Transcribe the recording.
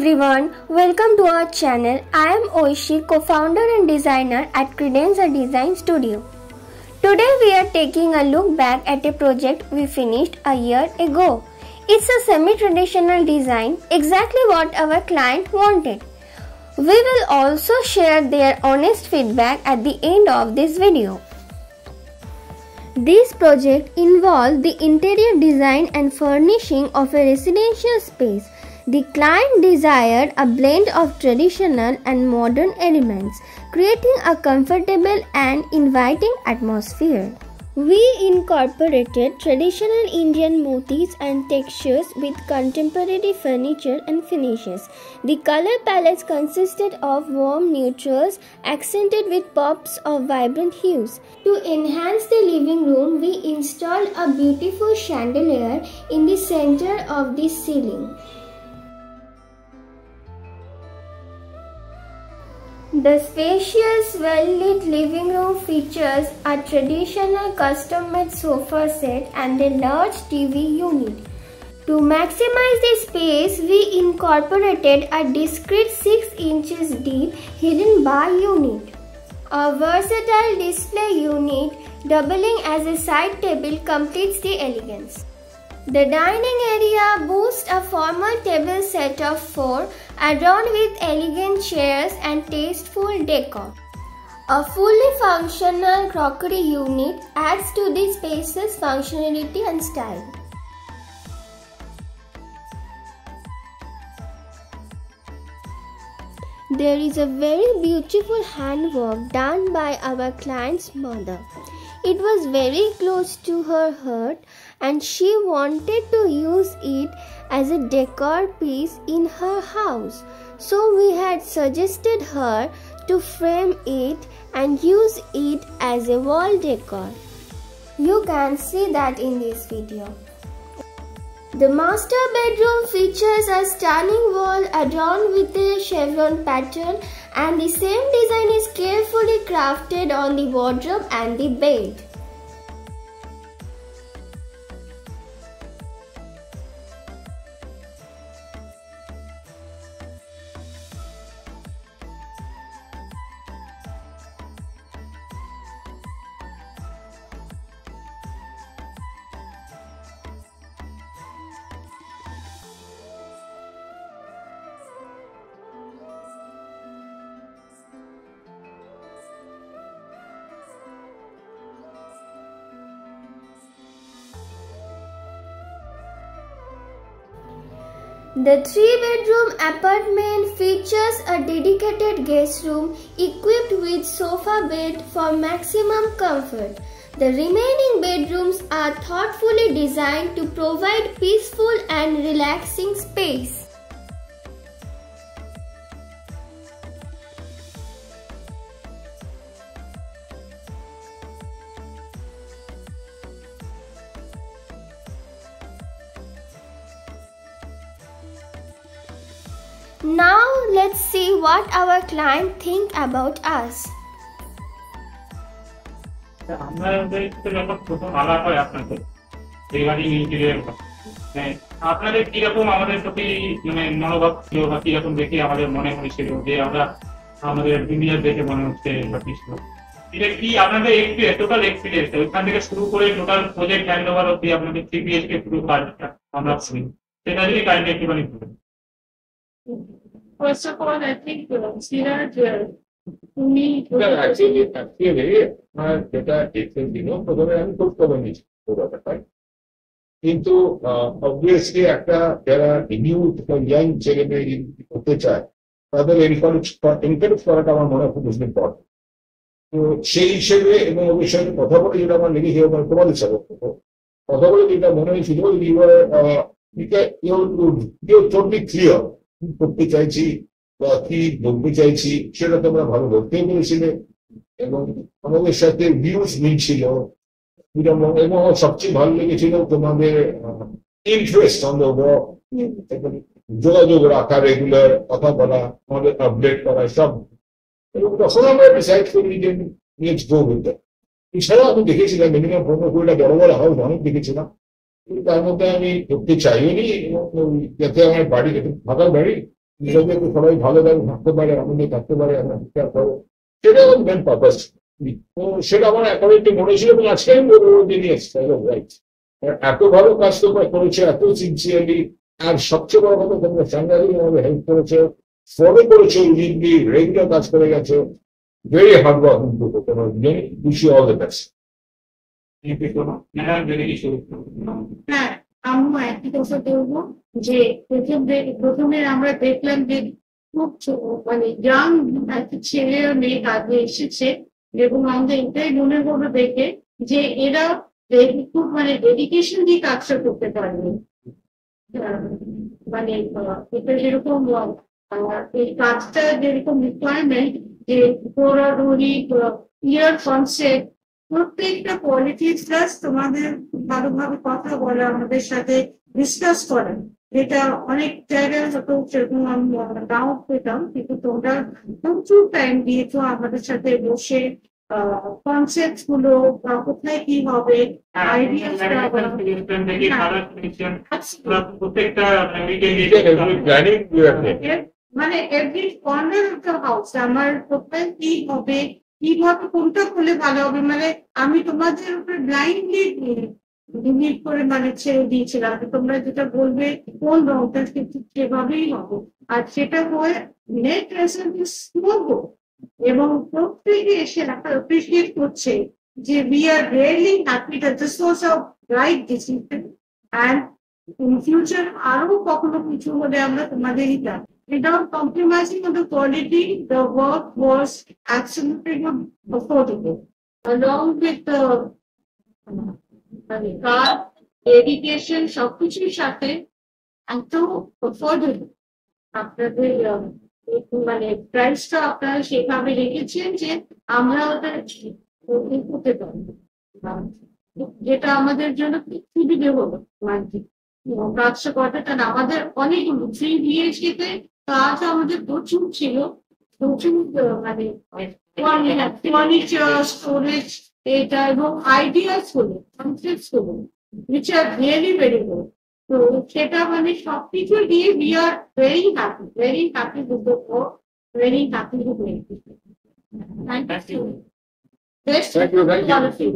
everyone, welcome to our channel. I am Oishi, co-founder and designer at Credenza Design Studio. Today we are taking a look back at a project we finished a year ago. It's a semi-traditional design, exactly what our client wanted. We will also share their honest feedback at the end of this video. This project involved the interior design and furnishing of a residential space. The client desired a blend of traditional and modern elements, creating a comfortable and inviting atmosphere. We incorporated traditional Indian motifs and textures with contemporary furniture and finishes. The color palettes consisted of warm neutrals accented with pops of vibrant hues. To enhance the living room, we installed a beautiful chandelier in the center of the ceiling. The spacious, well-lit living room features a traditional custom-made sofa set and a large TV unit. To maximize the space, we incorporated a discreet 6 inches deep hidden bar unit. A versatile display unit doubling as a side table completes the elegance. The dining area boasts a formal table set of 4 adorned with elegant chairs and tasteful decor. A fully functional crockery unit adds to the space's functionality and style. There is a very beautiful handwork done by our client's mother. It was very close to her heart and she wanted to use it as a decor piece in her house. So we had suggested her to frame it and use it as a wall decor. You can see that in this video. The master bedroom features a stunning wall adorned with a chevron pattern, and the same design is carefully crafted on the wardrobe and the bed. The 3-bedroom apartment features a dedicated guest room equipped with sofa bed for maximum comfort. The remaining bedrooms are thoughtfully designed to provide peaceful and relaxing space. Now let's see what our client think about us. আপনাদের কিরকম আমাদের প্রতি মনোভাব ছিল বা কিরকম দেখে আমাদের মনে হয়েছিল যে আমরা আমাদের ইঞ্জিনিয়ার দেখে মনে হচ্ছে এটা কি আপনাদের টোটাল এক্সপিরিয়েন্স ওইখান থেকে শুরু করে টোটাল প্রজেক্ট হ্যান্ড ওভার অব্দি আপনাদের 3 BHK পুরো কাজটা আমরা শুনি সেটা যদি কাইন্ডলি একটুখানি বলুন। First of all, I think Siraj, তুমি যেটা দেখছেন প্রথমে আমি খুব কমে নিচ্ছি কিন্তু অবভিয়াসলি একটা যারা নিউ ইয়াং ছেলে মেয়ে করতে চায় তাদের এনকারেজ করাটা আমার মনে হয় খুব ইম্পর্টেন্ট। তো সেই হিসেবে এবং ওদের সঙ্গে কথা বলে যেটা আমার লেগেছে তোমাদের সাথে কথা বলে যেটা মনে হয়েছিল টোটালি ক্লিয়ার করতে চাইছি বা কি বলতে চাইছি সেটা তোমরা ভালো বলতেই পেরেছিলে এবং আমাদের সাথে ভিউজ মিলছিল এবং সবচেয়ে ভালো লেগেছিল তোমাদের ইন্টারেস্ট যোগাযোগ রাখা, রেগুলার কথা বলা, আমাদের আপডেট করা সব, এবং তখন আমরা ডিসাইড করি যে লেটস গো উইথ দ্যাট। এছাড়াও আমি দেখেছিলাম মিনিমাম 15-20টা বড় বড় হাউস অনেক দেখেছিলাম, কিন্তু তার মধ্যে আমি করতে চাইনি এবং যাতে আমার বাড়ি ফাঁকা বাড়ি নিজেদেরকে সবাই ভালোভাবে থাকতে পারে, আনন্দে থাকতে পারে, আমরা বিচার করো, সেটা আমার মেন পারপাস। তো সেটা আমার অ্যাকর্ডিংলি মনে ছিল এবং আজকে আমি বলবো যে নিয়ে রাইট, এত ভালো কাজ তোমরা করেছো, এত সিনসিয়ারলি, আর সবচেয়ে বড় কথা তোমরা সাংঘাতিক ভাবে হেল্প করেছো, ফলো করেছো, উইকলি রেগুলার কাজ করে গেছো, ভেরি হার্ড ওয়ার্কিং করবো তোমার, wish you all the best. হ্যাঁ, আমিও একই কথা বলবো যে প্রথমে আমরা দেখলাম যে খুব মানে ইয়াং একটা ছেলে আর মেয়ে কাজে এসেছে, এবং আমাদের এটাই মনে হলো দেখে যে এরা খুব মানে ডেডিকেশন দিয়ে কাজটা করতে পারবে। মানে এটা যেরকম এই কাজটা যেরকম রিকোয়ারমেন্ট যে দৌড়াদৌড়ি, ক্লিয়ার কনসেপ্ট, প্রত্যেকটা পলিটিক্স প্লাস তোমাদের ভালোভাবে কথা বলা, আমাদের সাথে ডিসকাস করা, যেটা অনেক জায়গায় হয়তো সেরকম আমি নাও পেতাম, কিন্তু তোমরা প্রচুর টাইম দিয়েছো আমাদের সাথে বসে কনসেপ্ট গুলো কোথায় কি হবে মানে every corner of the house আমার কোথায় কি হবে, কিভাবে কোনটা খুলে ভালো হবে, মানে আমি তোমাদের উপরে ব্লাইন্ডলি ডিলিট করে মানে ছেড়ে দিয়েছিলাম, তোমরা যেটা বলবে কোন রংটা কিন্তু সেভাবেই হবে, আর সেটা হয়ে নেট রেসেন্স করবো। এবং প্রত্যেকে এসে একটা অ্যাপ্রিসিয়েট করছে যে we are really happy that this was a right decision and in future আরো কখনো কিছু হলে আমরা তোমাদেরই দাম। Without compromising on the quality, the work was absolutely not affordable. Along with the কাজ, ডেডিকেশন সবকিছুর সাথে এত affordable আপনাদের মানে প্রাইসটা আপনারা সেভাবে রেখেছেন যে আমরা ওদের করতে পারবো, যেটা আমাদের জন্য সুবিধে হলো মানছি কাজটা করতে। কারণ আমাদের অনেকগুলো 3 BHK তে কাজ আমাদের প্রচুর ছিল, প্রচুর মানে ফার্নিচার, স্টোরেজ, এটা এবং আইডিয়াস হলো, কনসেপ্টস হলো, which are really very good. তো সেটা মানে সবকিছু দিয়ে we are very happy with the work, very happy with it. Thank you. Thank you.